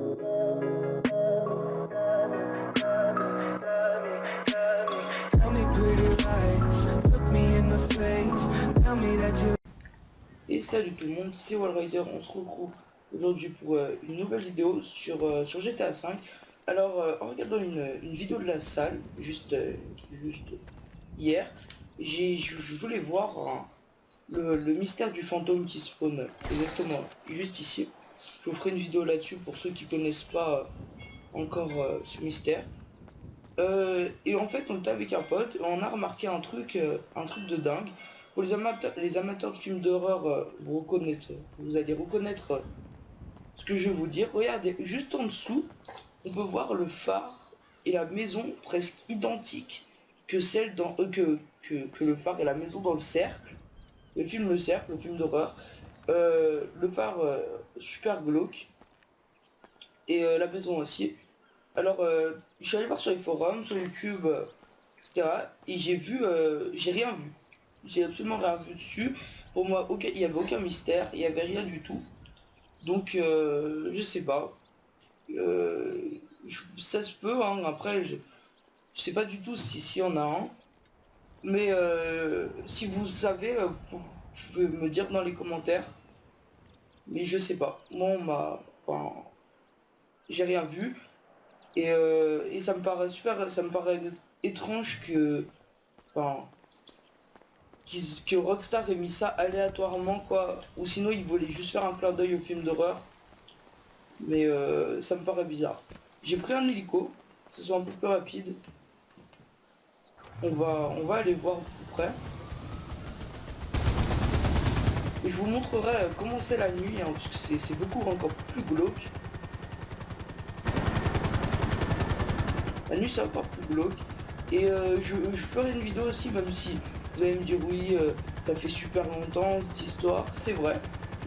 Et salut tout le monde, c'est Wallrider, on se retrouve aujourd'hui pour une nouvelle vidéo sur GTA V. Alors en regardant une vidéo de la salle, juste hier, je voulais voir le mystère du fantôme qui spawn exactement juste ici. Je vous ferai une vidéo là-dessus pour ceux qui connaissent pas encore ce mystère. Et en fait, on était avec un pote et on a remarqué un truc de dingue. Pour les amateurs de films d'horreur, vous allez reconnaître ce que je vais vous dire. Regardez, juste en dessous, on peut voir le phare et la maison presque identiques que celle que le phare et la maison dans le cercle. Le cercle, le film d'horreur. Le phare super glauque et la maison aussi. Alors, je suis allé voir sur les forums, sur YouTube, etc. Et j'ai rien vu. J'ai absolument rien vu dessus. Pour moi, il n'y avait aucun mystère, il n'y avait rien du tout. Donc, je sais pas. Ça se peut, hein. Après, je sais pas du tout si on a un. Mais si vous savez, vous pouvez me dire dans les commentaires. Mais je sais pas. Moi, enfin, j'ai rien vu. Et ça me paraît ça me paraît étrange enfin, que Rockstar ait mis ça aléatoirement, quoi. Ou sinon, ils voulaient juste faire un clin d'œil au film d'horreur. Mais ça me paraît bizarre. J'ai pris un hélico, que ce soit un peu plus rapide. On va aller voir plus près. Et je vous montrerai comment c'est la nuit, hein, parce que c'est beaucoup encore plus glauque. La nuit, c'est encore plus glauque. Et je ferai une vidéo aussi, même si vous allez me dire oui, ça fait super longtemps cette histoire, c'est vrai.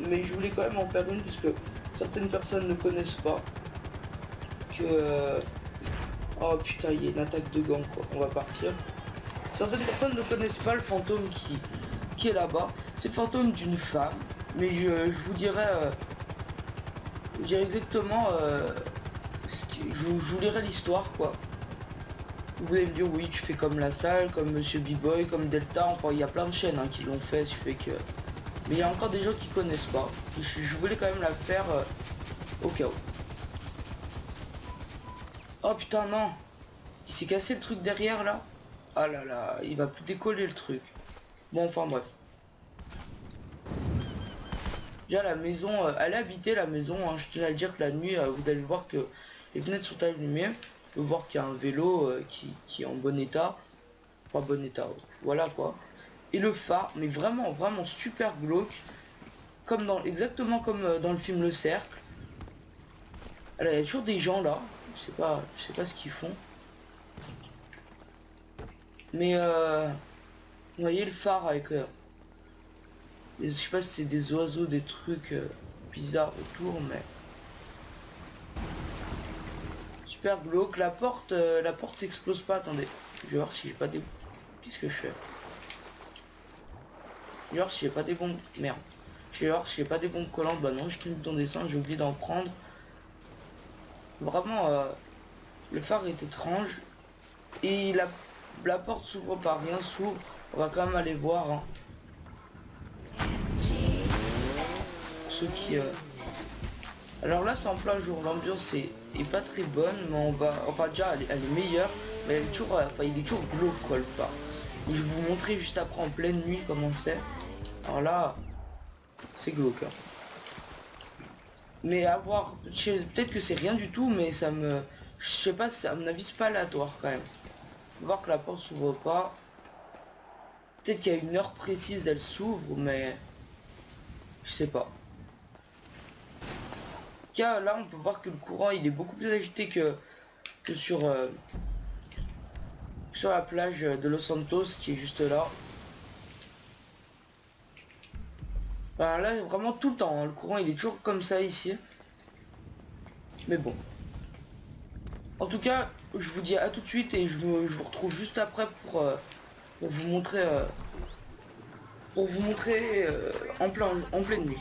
Mais je voulais quand même en faire une, puisque certaines personnes ne connaissent pas. Oh putain, il y a une attaque de gang, quoi. On va partir. Certaines personnes ne connaissent pas le fantôme qui est là-bas. C'est le fantôme d'une femme. Mais je vous dirai exactement... je vous lirai l'histoire, quoi. Vous allez me dire oui, tu fais comme La Salle, comme Monsieur B-Boy, comme Delta, enfin il y a plein de chaînes qui l'ont fait, ce fait que... Mais il y a encore des gens qui connaissent pas. Je voulais quand même la faire au cas où. Oh putain non, il s'est cassé le truc derrière là. Ah là là, il va plus décoller le truc. Bon enfin bref. Déjà la maison, elle est habitée la maison, hein. Je tenais à le dire que la nuit, vous allez voir que les fenêtres sont allumées. Vous pouvez voir qu'il y a un vélo qui est en bon état. Pas bon état, voilà quoi. Et le phare, mais vraiment, vraiment super glauque. Exactement comme dans le film Le Cercle. Alors, il y a toujours des gens là. Je sais pas ce qu'ils font. Mais vous voyez le phare avec... je sais pas si c'est des oiseaux, des trucs bizarres autour, mais... Super glauque. La porte s'explose pas, attendez. Je vais voir si j'ai pas des... Qu'est-ce que je fais? Je vais voir si j'ai pas des bombes... Merde. Je vais voir si j'ai pas des bombes collantes. Bah non, je clique dans dessin, j'ai oublié d'en prendre. Vraiment, le phare est étrange. Et la porte s'ouvre pas, rien s'ouvre. On va quand même aller voir. Hein. Ceux qui... Alors là, c'est en plein jour. L'ambiance est pas très bonne, mais on va... Enfin, déjà, elle est meilleure. Mais elle est toujours... Enfin, il est toujours glauque, quoi, le phare. Je vais vous montrer juste après, en pleine nuit, comment c'est. Alors là, c'est glauque. Hein. Mais à voir... Peut-être que c'est rien du tout, mais ça me... Je sais pas, à mon avis, c'est pas aléatoire, quand même. Voir que la porte s'ouvre pas. Peut-être qu'à une heure précise elle s'ouvre, mais je sais pas. Car là on peut voir que le courant il est beaucoup plus agité que sur la plage de Los Santos qui est juste là. Enfin, là vraiment tout le temps, hein. Le courant il est toujours comme ça ici. Mais bon. En tout cas, je vous dis à tout de suite et je vous retrouve juste après pour vous montrer en pleine nuit.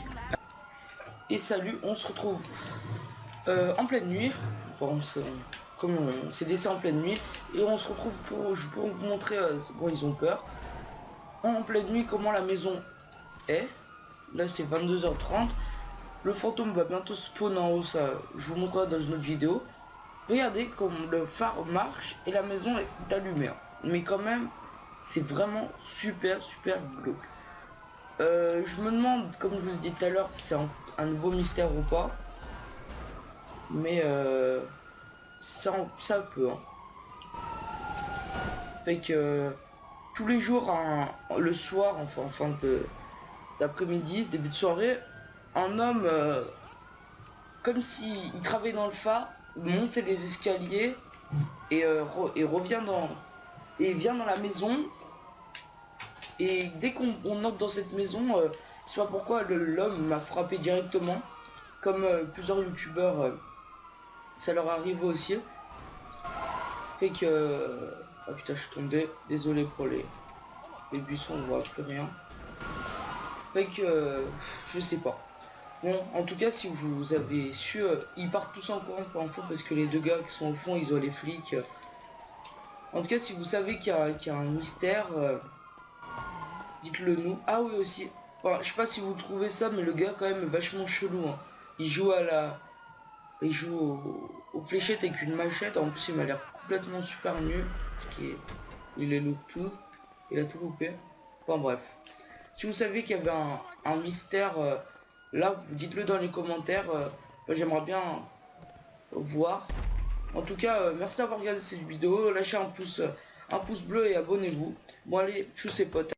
Et salut, on se retrouve en pleine nuit. Bon, comme on s'est laissé en pleine nuit. Et on se retrouve pour vous montrer, bon ils ont peur. En pleine nuit comment la maison est. Là c'est 22h30. Le fantôme va bientôt spawn en haut, ça je vous montrerai dans une autre vidéo. Regardez comme le phare marche et la maison est allumée. Mais quand même, c'est vraiment super glauque. Je me demande, comme je vous ai dit tout à l'heure, si c'est un nouveau mystère ou pas. Mais ça peut. Hein. Fait que tous les jours, le soir, enfin en fin d'après-midi, début de soirée, un homme, comme s'il travaillait dans le phare, montait les escaliers et revient et vient dans la maison. Et dès qu'on entre dans cette maison, je sais pas pourquoi l'homme m'a frappé directement, comme plusieurs youtubeurs, ça leur arrive aussi. Fait que ah putain, je suis tombé, désolé pour les buissons, on voit plus rien. Fait que je sais pas. Bon, en tout cas, si vous avez su, ils partent tous en courant pour info parce que les deux gars qui sont au fond, ils ont les flics. En tout cas, si vous savez qu'il y a un mystère, dites-le nous. Ah oui aussi. Enfin, je sais pas si vous trouvez ça, mais le gars quand même est vachement chelou. Hein. Il joue il joue aux fléchettes avec une machette. En plus, il m'a l'air complètement super nul. Parce qu'il est loupe tout. Il a tout loupé. Enfin bref. Si vous savez qu'il y avait un mystère, là, vous dites-le dans les commentaires. J'aimerais bien voir. En tout cas, merci d'avoir regardé cette vidéo. Lâchez un pouce bleu et abonnez-vous. Bon allez, tchuss et potes.